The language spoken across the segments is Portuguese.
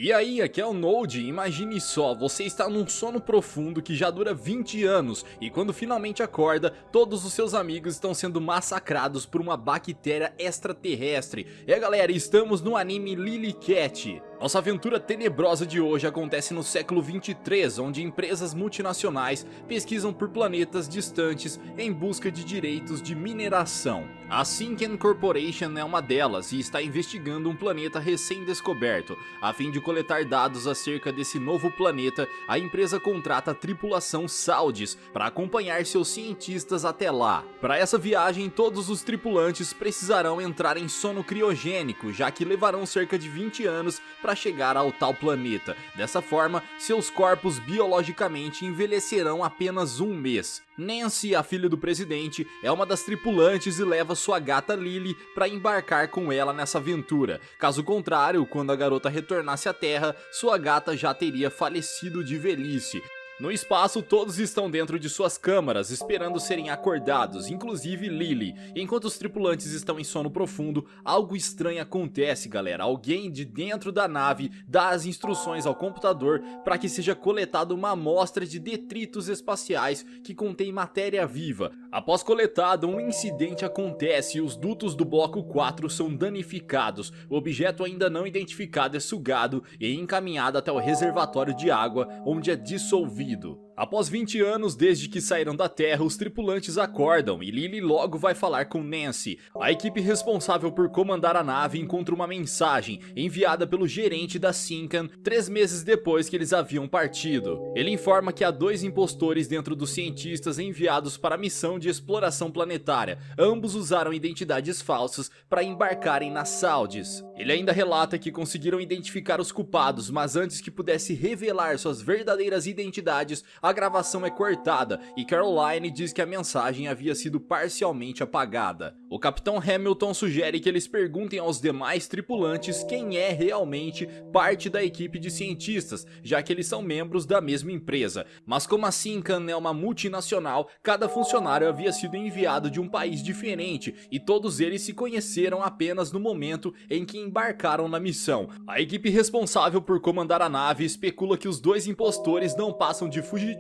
E aí, aqui é o Node. Imagine só, você está num sono profundo que já dura 20 anos e quando finalmente acorda, todos os seus amigos estão sendo massacrados por uma bactéria extraterrestre. Galera, estamos no anime Lily Cat. Nossa aventura tenebrosa de hoje acontece no século 23, onde empresas multinacionais pesquisam por planetas distantes em busca de direitos de mineração. A Sinken Corporation é uma delas e está investigando um planeta recém-descoberto. A fim de coletar dados acerca desse novo planeta, a empresa contrata a tripulação Saudis para acompanhar seus cientistas até lá. Para essa viagem, todos os tripulantes precisarão entrar em sono criogênico, já que levarão cerca de 20 anos para chegar ao tal planeta. Dessa forma, seus corpos biologicamente envelhecerão apenas um mês. Nancy, a filha do presidente, é uma das tripulantes e leva sua gata Lily para embarcar com ela nessa aventura. Caso contrário, quando a garota retornasse à Terra, sua gata já teria falecido de velhice. No espaço, todos estão dentro de suas câmaras, esperando serem acordados, inclusive Lily. Enquanto os tripulantes estão em sono profundo, algo estranho acontece, galera. Alguém de dentro da nave dá as instruções ao computador para que seja coletada uma amostra de detritos espaciais que contém matéria viva. Após coletado, um incidente acontece e os dutos do bloco 4 são danificados. O objeto ainda não identificado é sugado e encaminhado até o reservatório de água, onde é dissolvido. Após 20 anos desde que saíram da Terra, os tripulantes acordam e Lily logo vai falar com Nancy. A equipe responsável por comandar a nave encontra uma mensagem enviada pelo gerente da Sinken 3 meses depois que eles haviam partido. Ele informa que há 2 impostores dentro dos cientistas enviados para a missão de exploração planetária. Ambos usaram identidades falsas para embarcarem nas Saudis. Ele ainda relata que conseguiram identificar os culpados, mas antes que pudesse revelar suas verdadeiras identidades, a gravação é cortada e Caroline diz que a mensagem havia sido parcialmente apagada. O Capitão Hamilton sugere que eles perguntem aos demais tripulantes quem é realmente parte da equipe de cientistas, já que eles são membros da mesma empresa. Mas como a Sinken é uma multinacional, cada funcionário havia sido enviado de um país diferente e todos eles se conheceram apenas no momento em que embarcaram na missão. A equipe responsável por comandar a nave especula que os 2 impostores não passam de fugitivos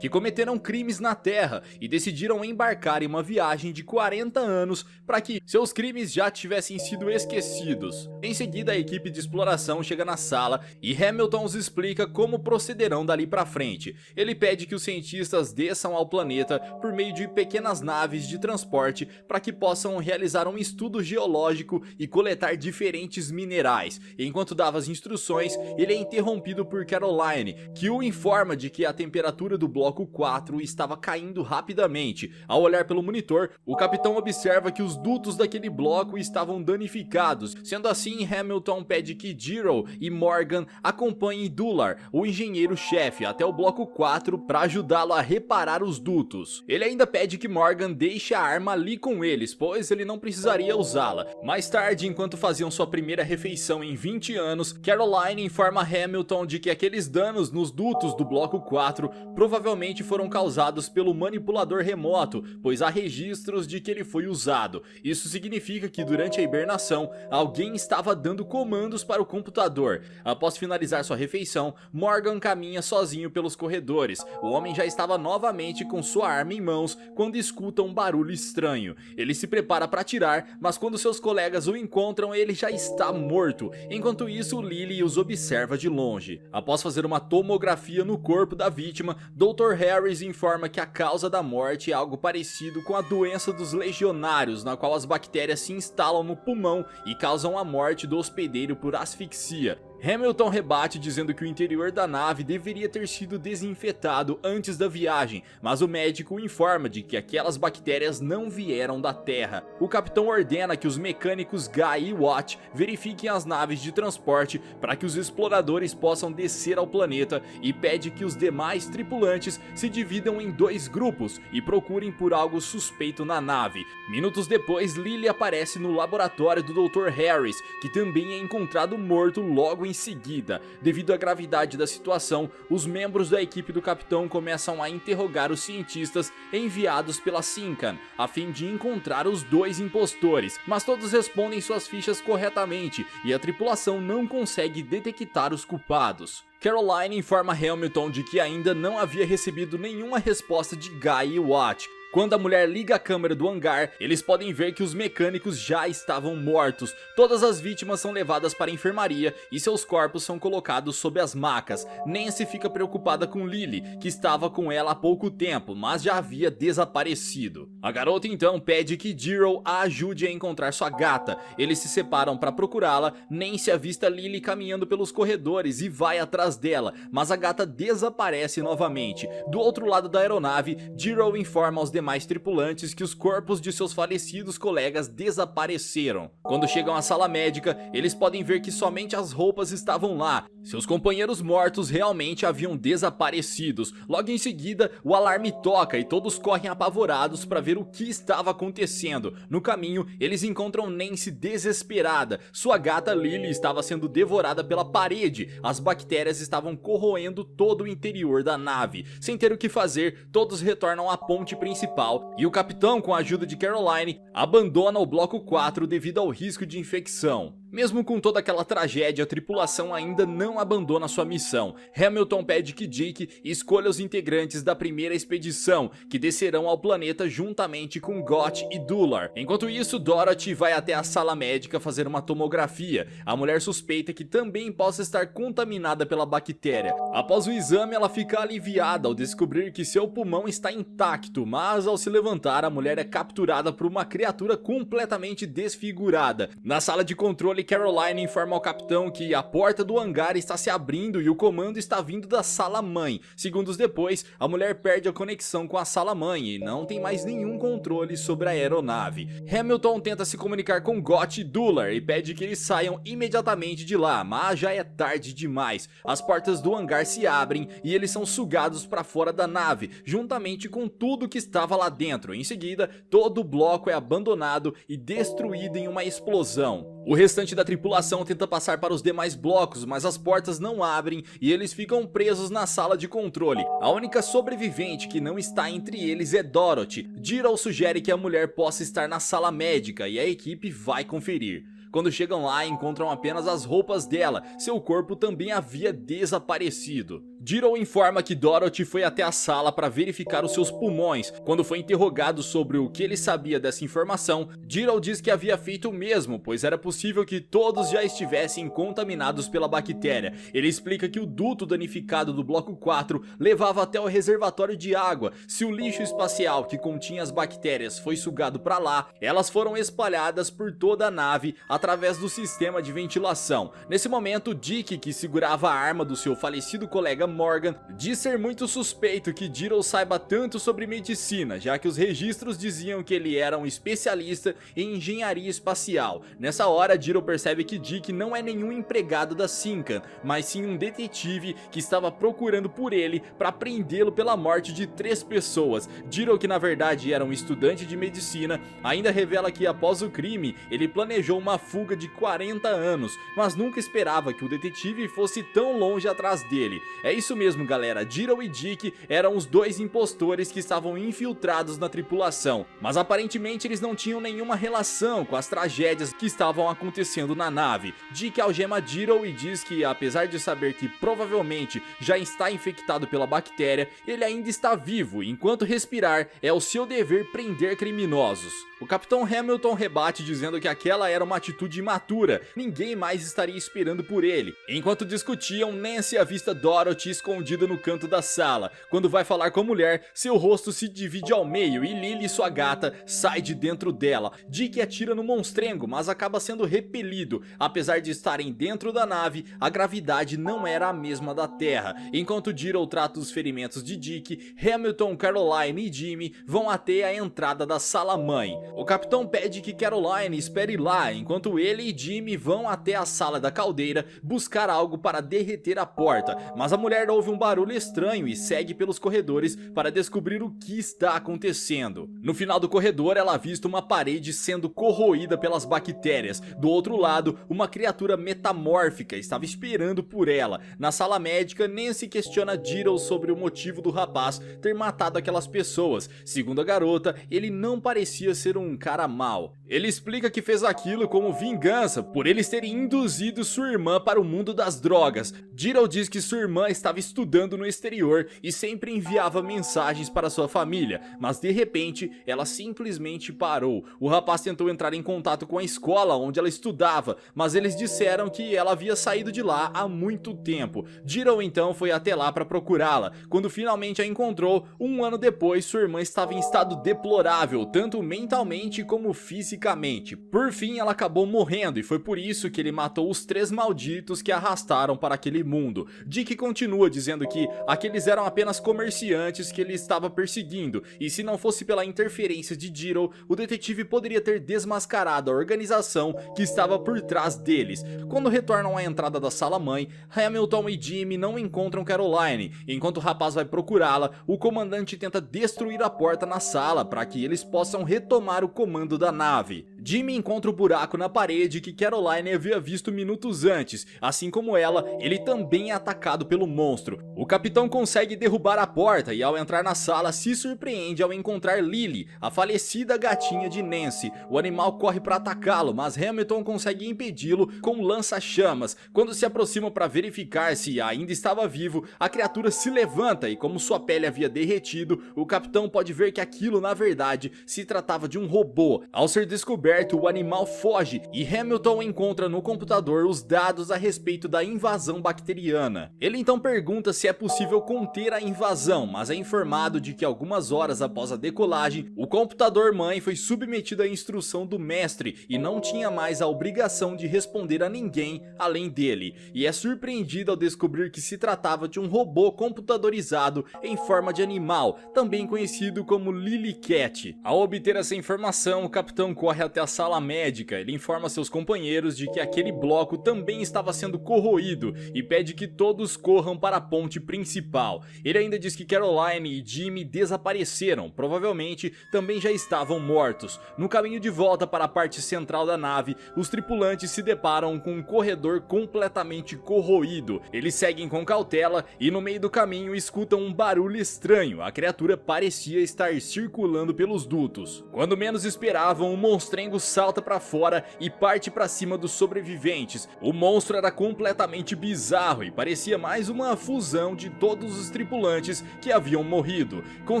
que cometeram crimes na Terra e decidiram embarcar em uma viagem de 40 anos para que seus crimes já tivessem sido esquecidos. Em seguida, a equipe de exploração chega na sala e Hamilton os explica como procederão dali para frente. Ele pede que os cientistas desçam ao planeta por meio de pequenas naves de transporte para que possam realizar um estudo geológico e coletar diferentes minerais. Enquanto dava as instruções, ele é interrompido por Caroline, que o informa de que a temperatura do bloco 4 estava caindo rapidamente. Ao olhar pelo monitor, o capitão observa que os dutos daquele bloco estavam danificados. Sendo assim, Hamilton pede que Jiro e Morgan acompanhem Dular, o engenheiro-chefe, até o bloco 4 para ajudá-lo a reparar os dutos. Ele ainda pede que Morgan deixe a arma ali com eles, pois ele não precisaria usá-la. Mais tarde, enquanto faziam sua primeira refeição em 20 anos, Caroline informa Hamilton de que aqueles danos nos dutos do bloco 4 provavelmente foram causados pelo manipulador remoto, pois há registros de que ele foi usado. Isso significa que durante a hibernação, alguém estava dando comandos para o computador. Após finalizar sua refeição, Morgan caminha sozinho pelos corredores. O homem já estava novamente com sua arma em mãos quando escuta um barulho estranho. Ele se prepara para atirar, mas quando seus colegas o encontram, ele já está morto. Enquanto isso, Lily os observa de longe. Após fazer uma tomografia no corpo da vítima, Dr. Harris informa que a causa da morte é algo parecido com a doença dos legionários, na qual as bactérias se instalam no pulmão e causam a morte do hospedeiro por asfixia. Hamilton rebate dizendo que o interior da nave deveria ter sido desinfetado antes da viagem, mas o médico informa de que aquelas bactérias não vieram da Terra. O capitão ordena que os mecânicos Guy e Watt verifiquem as naves de transporte para que os exploradores possam descer ao planeta e pede que os demais tripulantes se dividam em 2 grupos e procurem por algo suspeito na nave. Minutos depois, Lily aparece no laboratório do Dr. Harris, que também é encontrado morto logo logo em seguida. Devido à gravidade da situação, os membros da equipe do capitão começam a interrogar os cientistas enviados pela Sincan, a fim de encontrar os dois impostores, mas todos respondem suas fichas corretamente e a tripulação não consegue detectar os culpados. Caroline informa Hamilton de que ainda não havia recebido nenhuma resposta de Guy e Watt. Quando a mulher liga a câmera do hangar, eles podem ver que os mecânicos já estavam mortos. Todas as vítimas são levadas para a enfermaria e seus corpos são colocados sob as macas. Nancy fica preocupada com Lily, que estava com ela há pouco tempo, mas já havia desaparecido. A garota então pede que Jiro a ajude a encontrar sua gata. Eles se separam para procurá-la. Nancy avista Lily caminhando pelos corredores e vai atrás dela, mas a gata desaparece novamente. Do outro lado da aeronave, Jiro informa aos demais tripulantes que os corpos de seus falecidos colegas desapareceram. Quando chegam à sala médica, eles podem ver que somente as roupas estavam lá. Seus companheiros mortos realmente haviam desaparecidos. Logo em seguida, o alarme toca e todos correm apavorados para ver o que estava acontecendo. No caminho, eles encontram Nancy desesperada. Sua gata Lily estava sendo devorada pela parede. As bactérias estavam corroendo todo o interior da nave. Sem ter o que fazer, todos retornam à ponte principal e o capitão, com a ajuda de Caroline, abandona o bloco 4 devido ao risco de infecção. Mesmo com toda aquela tragédia, a tripulação ainda não abandona sua missão. Hamilton pede que Dick escolha os integrantes da primeira expedição, que descerão ao planeta juntamente com Gotch e Dular. Enquanto isso, Dorothy vai até a sala médica fazer uma tomografia. A mulher suspeita que também possa estar contaminada pela bactéria. Após o exame, ela fica aliviada ao descobrir que seu pulmão está intacto, mas ao se levantar, a mulher é capturada por uma criatura completamente desfigurada. Na sala de controle, Caroline informa ao capitão que a porta do hangar está se abrindo e o comando está vindo da sala-mãe. Segundos depois, a mulher perde a conexão com a sala-mãe e não tem mais nenhum controle sobre a aeronave. Hamilton tenta se comunicar com Gotch e Dular e pede que eles saiam imediatamente de lá, mas já é tarde demais. As portas do hangar se abrem e eles são sugados para fora da nave, juntamente com tudo que estava lá dentro. Em seguida, todo o bloco é abandonado e destruído em uma explosão. O restante da tripulação tenta passar para os demais blocos, mas as portas não abrem e eles ficam presos na sala de controle. A única sobrevivente que não está entre eles é Dorothy. Jiro sugere que a mulher possa estar na sala médica e a equipe vai conferir. Quando chegam lá, encontram apenas as roupas dela, seu corpo também havia desaparecido. Jiro informa que Dorothy foi até a sala para verificar os seus pulmões. Quando foi interrogado sobre o que ele sabia dessa informação, Jiro diz que havia feito o mesmo, pois era possível que todos já estivessem contaminados pela bactéria. Ele explica que o duto danificado do bloco 4 levava até o reservatório de água. Se o lixo espacial que continha as bactérias foi sugado para lá, elas foram espalhadas por toda a nave através do sistema de ventilação. Nesse momento, Dick, que segurava a arma do seu falecido colega Morgan, diz ser muito suspeito que Jiro saiba tanto sobre medicina, já que os registros diziam que ele era um especialista em engenharia espacial. Nessa hora, Jiro percebe que Dick não é nenhum empregado da Sincan, mas sim um detetive que estava procurando por ele para prendê-lo pela morte de 3 pessoas. Jiro, que na verdade era um estudante de medicina, ainda revela que após o crime, ele planejou uma fuga de 40 anos, mas nunca esperava que o detetive fosse tão longe atrás dele. É isso mesmo, galera, Jiro e Dick eram os 2 impostores que estavam infiltrados na tripulação, mas aparentemente eles não tinham nenhuma relação com as tragédias que estavam acontecendo na nave. Dick algema Jiro e diz que, apesar de saber que provavelmente já está infectado pela bactéria, ele ainda está vivo e enquanto respirar é o seu dever prender criminosos. O capitão Hamilton rebate dizendo que aquela era uma atitude imatura, ninguém mais estaria esperando por ele. Enquanto discutiam, Nancy avista Dorothy escondida no canto da sala. Quando vai falar com a mulher, seu rosto se divide ao meio e Lily, sua gata, sai de dentro dela. Dick atira no monstrengo, mas acaba sendo repelido. Apesar de estarem dentro da nave, a gravidade não era a mesma da Terra. Enquanto Jiro trata os ferimentos de Dick, Hamilton, Caroline e Jimmy vão até a entrada da sala-mãe. O capitão pede que Caroline espere lá, enquanto ele e Jimmy vão até a sala da caldeira buscar algo para derreter a porta, mas a mulher mulher ouve um barulho estranho e segue pelos corredores para descobrir o que está acontecendo. No final do corredor, ela avista uma parede sendo corroída pelas bactérias. Do outro lado, uma criatura metamórfica estava esperando por ela. Na sala médica, Nancy questiona Jiro sobre o motivo do rapaz ter matado aquelas pessoas. Segundo a garota, ele não parecia ser um cara mau. Ele explica que fez aquilo como vingança por eles terem induzido sua irmã para o mundo das drogas. Jiro diz que sua irmã estava estudando no exterior e sempre enviava mensagens para sua família, mas de repente ela simplesmente parou. O rapaz tentou entrar em contato com a escola onde ela estudava, mas eles disseram que ela havia saído de lá há muito tempo. Jiro então foi até lá para procurá-la. Quando finalmente a encontrou, um ano depois, sua irmã estava em estado deplorável, tanto mentalmente como fisicamente. Por fim, ela acabou morrendo e foi por isso que ele matou os 3 malditos que a arrastaram para aquele mundo. Dick continua dizendo que aqueles eram apenas comerciantes que ele estava perseguindo, e se não fosse pela interferência de Jiro, o detetive poderia ter desmascarado a organização que estava por trás deles. Quando retornam à entrada da sala mãe, Hamilton e Jimmy não encontram Caroline. Enquanto o rapaz vai procurá-la, o comandante tenta destruir a porta na sala para que eles possam retomar o comando da nave. Jimmy encontra o buraco na parede que Caroline havia visto minutos antes. Assim como ela, ele também é atacado pelo monstro. O capitão consegue derrubar a porta e ao entrar na sala se surpreende ao encontrar Lily, a falecida gatinha de Nancy. O animal corre para atacá-lo, mas Hamilton consegue impedi-lo com um lança-chamas. Quando se aproxima para verificar se ainda estava vivo, a criatura se levanta e como sua pele havia derretido, o capitão pode ver que aquilo na verdade se tratava de um robô. Ao ser descoberto, o animal foge e Hamilton encontra no computador os dados a respeito da invasão bacteriana. Ele então pergunta se é possível conter a invasão, mas é informado de que algumas horas após a decolagem, o computador mãe foi submetido à instrução do mestre e não tinha mais a obrigação de responder a ninguém além dele, e é surpreendido ao descobrir que se tratava de um robô computadorizado em forma de animal, também conhecido como Lilycat. Ao obter essa informação, o capitão corre até a sala médica. Ele informa seus companheiros de que aquele bloco também estava sendo corroído e pede que todos corram para a ponte principal. Ele ainda diz que Caroline e Jimmy desapareceram, provavelmente também já estavam mortos. No caminho de volta para a parte central da nave, os tripulantes se deparam com um corredor completamente corroído. Eles seguem com cautela e no meio do caminho escutam um barulho estranho. A criatura parecia estar circulando pelos dutos. Quando menos esperavam, o monstrengo salta para fora e parte para cima dos sobreviventes. O monstro era completamente bizarro e parecia mais uma fusão de todos os tripulantes que haviam morrido. Com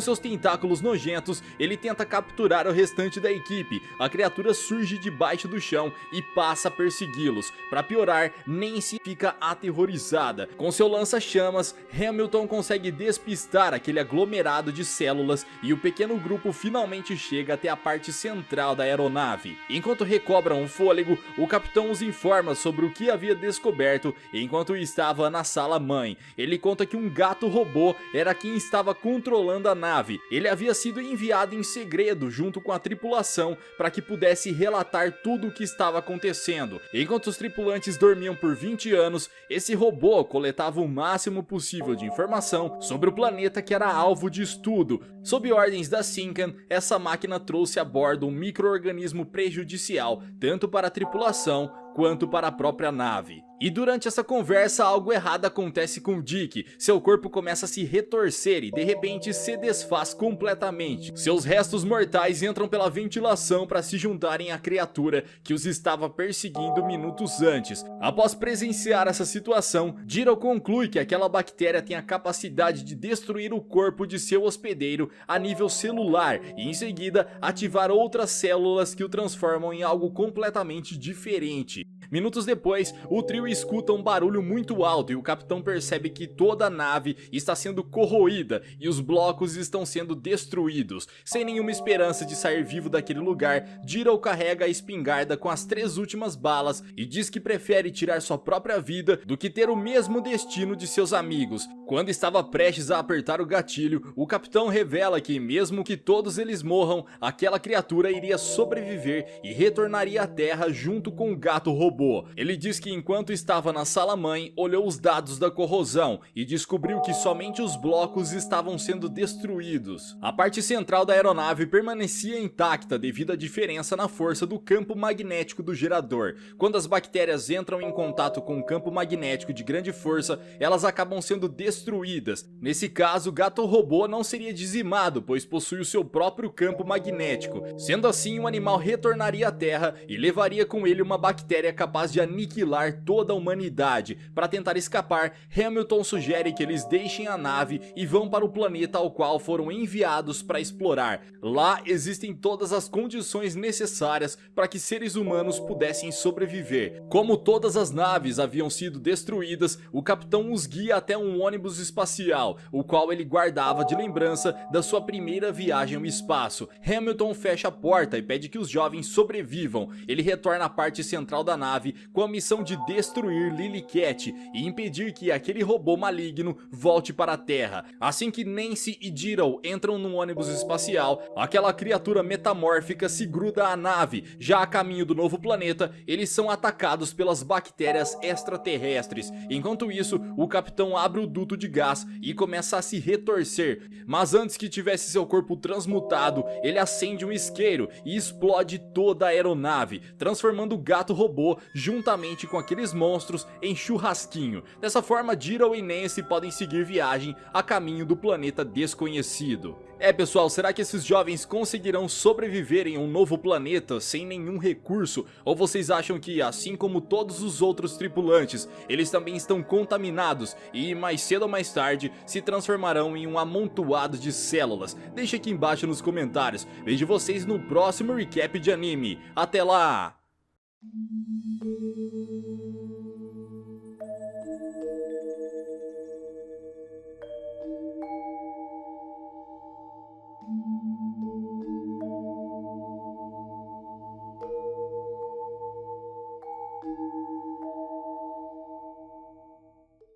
seus tentáculos nojentos, ele tenta capturar o restante da equipe. A criatura surge debaixo do chão e passa a persegui-los. Para piorar, Nancy fica aterrorizada. Com seu lança-chamas, Hamilton consegue despistar aquele aglomerado de células e o pequeno grupo finalmente chega até a parte central da aeronave. Enquanto recobram o fôlego, o capitão os informa sobre o que havia descoberto enquanto estava na sala mãe. Ele conta que um gato robô era quem estava controlando a nave. Ele havia sido enviado em segredo junto com a tripulação para que pudesse relatar tudo o que estava acontecendo. Enquanto os tripulantes dormiam por 20 anos, esse robô coletava o máximo possível de informação sobre o planeta que era alvo de estudo. Sob ordens da Sincan, essa máquina trouxe a bordo um micro-organismo prejudicial tanto para a tripulação quanto para a própria nave. E durante essa conversa algo errado acontece com Dick. Seu corpo começa a se retorcer e de repente se desfaz completamente. Seus restos mortais entram pela ventilação para se juntarem à criatura que os estava perseguindo minutos antes. Após presenciar essa situação, Jiro conclui que aquela bactéria tem a capacidade de destruir o corpo de seu hospedeiro a nível celular e em seguida ativar outras células que o transformam em algo completamente diferente. Minutos depois, o trio escuta um barulho muito alto e o capitão percebe que toda a nave está sendo corroída e os blocos estão sendo destruídos. Sem nenhuma esperança de sair vivo daquele lugar, Jiro carrega a espingarda com as 3 últimas balas e diz que prefere tirar sua própria vida do que ter o mesmo destino de seus amigos. Quando estava prestes a apertar o gatilho, o capitão revela que mesmo que todos eles morram, aquela criatura iria sobreviver e retornaria à Terra junto com o gato robô. robô. Ele diz que enquanto estava na sala-mãe, olhou os dados da corrosão e descobriu que somente os blocos estavam sendo destruídos. A parte central da aeronave permanecia intacta devido à diferença na força do campo magnético do gerador. Quando as bactérias entram em contato com um campo magnético de grande força, elas acabam sendo destruídas. Nesse caso, o gato-robô não seria dizimado, pois possui o seu próprio campo magnético. Sendo assim, o animal retornaria à Terra e levaria com ele uma bactéria capaz de aniquilar toda a humanidade. Para tentar escapar, Hamilton sugere que eles deixem a nave e vão para o planeta ao qual foram enviados para explorar. Lá existem todas as condições necessárias para que seres humanos pudessem sobreviver. Como todas as naves haviam sido destruídas, o capitão os guia até um ônibus espacial, o qual ele guardava de lembrança da sua primeira viagem ao espaço. Hamilton fecha a porta e pede que os jovens sobrevivam. Ele retorna à parte central da nave com a missão de destruir Lily Cat e impedir que aquele robô maligno volte para a Terra. Assim que Nancy e Diddle entram no ônibus espacial, aquela criatura metamórfica se gruda à nave. Já a caminho do novo planeta, eles são atacados pelas bactérias extraterrestres. Enquanto isso, o capitão abre o duto de gás e começa a se retorcer. Mas antes que tivesse seu corpo transmutado, ele acende um isqueiro e explode toda a aeronave, transformando o gato-robô juntamente com aqueles monstros em churrasquinho. Dessa forma, Diddle e Nancy podem seguir viagem a caminho do planeta desconhecido. Pessoal, será que esses jovens conseguirão sobreviver em um novo planeta sem nenhum recurso? Ou vocês acham que, assim como todos os outros tripulantes, eles também estão contaminados e mais cedo ou mais tarde se transformarão em um amontoado de células? Deixe aqui embaixo nos comentários. Vejo vocês no próximo recap de anime. Até lá!